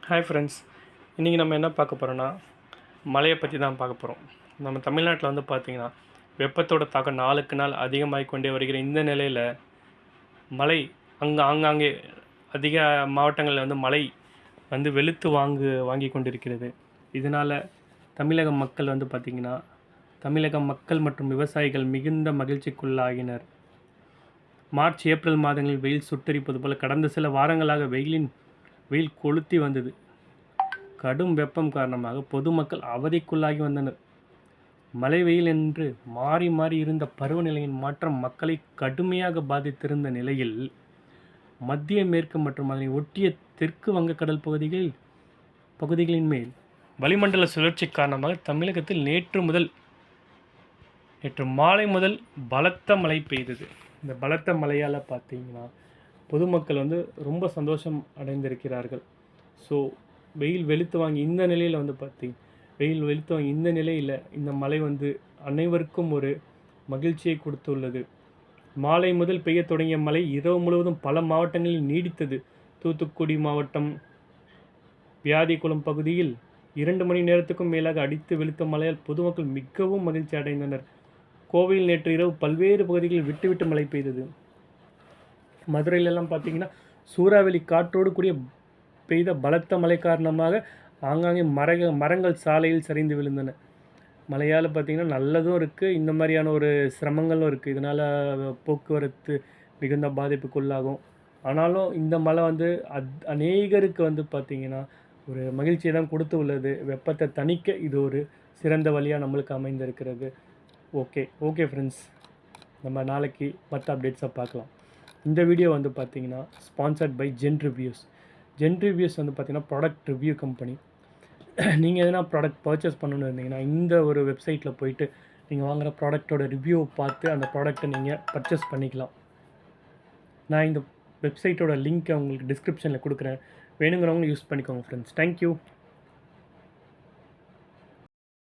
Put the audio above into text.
Hi friends, இன்றைக்கி நம்ம என்ன பார்க்க போகிறோன்னா மழையை பற்றி தான் பார்க்க போகிறோம். நம்ம தமிழ்நாட்டில் வந்து பார்த்திங்கன்னா வெப்பத்தோட தாக்கம் நாளுக்கு நாள் அதிகமாகி கொண்டே வருகிற இந்த நிலையில் மழை ஆங்காங்கே அதிக மாவட்டங்களில் வந்து மழை வந்து வெளுத்து வாங்கி கொண்டிருக்கிறது. இதனால் தமிழக மக்கள் வந்து பார்த்திங்கன்னா தமிழக மக்கள் மற்றும் விவசாயிகள் மிகுந்த மகிழ்ச்சிக்குள்ளாகினர். மார்ச் ஏப்ரல் மாதங்களில் வெயில் சுட்டரிப்பது போல் கடந்த சில வாரங்களாக வெயில் கொளுத்தி வந்தது. கடும் வெப்பம் காரணமாக பொதுமக்கள் அவதிக்குள்ளாகி வந்தனர். மழை வெயில் என்று மாறி மாறி இருந்த பருவநிலையின் மாற்றம் மக்களை கடுமையாக பாதித்திருந்த நிலையில் மத்திய மேற்கு மற்றும் அதனை ஒட்டிய தெற்கு வங்கக்கடல் பகுதிகளின் மேல் வளிமண்டல சுழற்சி காரணமாக தமிழகத்தில் நேற்று மாலை முதல் பலத்த மழை பெய்தது. இந்த பலத்த மழையால் பார்த்தீங்கன்னா பொதுமக்கள் வந்து ரொம்ப சந்தோஷம் அடைந்திருக்கிறார்கள். ஸோ வெயில் வெளுத்து வாங்கி இந்த நிலையில் இந்த நிலையில் இந்த மழை வந்து அனைவருக்கும் ஒரு மகிழ்ச்சியை கொடுத்துள்ளது. மாலை முதல் பெய்ய தொடங்கிய மழை இரவு முழுவதும் பல மாவட்டங்களில் நீடித்தது. தூத்துக்குடி மாவட்டம் வியாதிக்குளம் பகுதியில் 2 மணி நேரத்துக்கும் மேலாக அடித்து வெளுத்த மழையால் பொதுமக்கள் மிகவும் மகிழ்ச்சி அடைந்தனர். கோவையில் நேற்று இரவு பல்வேறு பகுதிகளில் விட்டு மழை பெய்தது. மதுரையிலெல்லாம் பார்த்திங்கன்னா சூறாவளி காற்றோடு கூடிய பெய்த பலத்த மழை காரணமாக ஆங்காங்கே மரங்கள் சாலையில் சரிந்து விழுந்தன. மழையால் பார்த்திங்கன்னா நல்லதும் இருக்குது, இந்த மாதிரியான ஒரு சிரமங்களும் இருக்குது. இதனால் போக்குவரத்து மிகுந்த பாதிப்புக்குள்ளாகும். ஆனாலும் இந்த மழை வந்து அநேகருக்கு வந்து பார்த்திங்கன்னா ஒரு மகிழ்ச்சியை தான் கொடுத்து உள்ளது. வெப்பத்தை தணிக்க இது ஒரு சிறந்த வழியாக நம்மளுக்கு அமைந்திருக்கிறது. ஓகே ஃப்ரெண்ட்ஸ், நம்ம நாளைக்கு மற்ற அப்டேட்ஸை பார்க்கலாம். இந்த வீடியோ வந்து பார்த்திங்கன்னா ஸ்பான்சர்ட் பை ஜென் ரிவ்யூஸ் வந்து பார்த்திங்கன்னா ப்ராடக்ட் ரிவ்யூ கம்பெனி. நீங்கள் எதனா ப்ராடக்ட் பர்ச்சேஸ் பண்ணணுன்னு இருந்தீங்கன்னா இந்த ஒரு வெப்சைட்டில் போயிட்டு நீங்கள் வாங்குகிற ப்ராடக்டோட ரிவ்யூவை பார்த்து அந்த ப்ராடக்ட்டை நீங்கள் பர்ச்சேஸ் பண்ணிக்கலாம். நான் இந்த வெப்சைட்டோட லிங்க்கை உங்களுக்கு டிஸ்கிரிப்ஷனில் கொடுக்குறேன். வேணுங்கிறவங்க யூஸ் பண்ணிக்கோங்க ஃப்ரெண்ட்ஸ். தேங்க்யூ.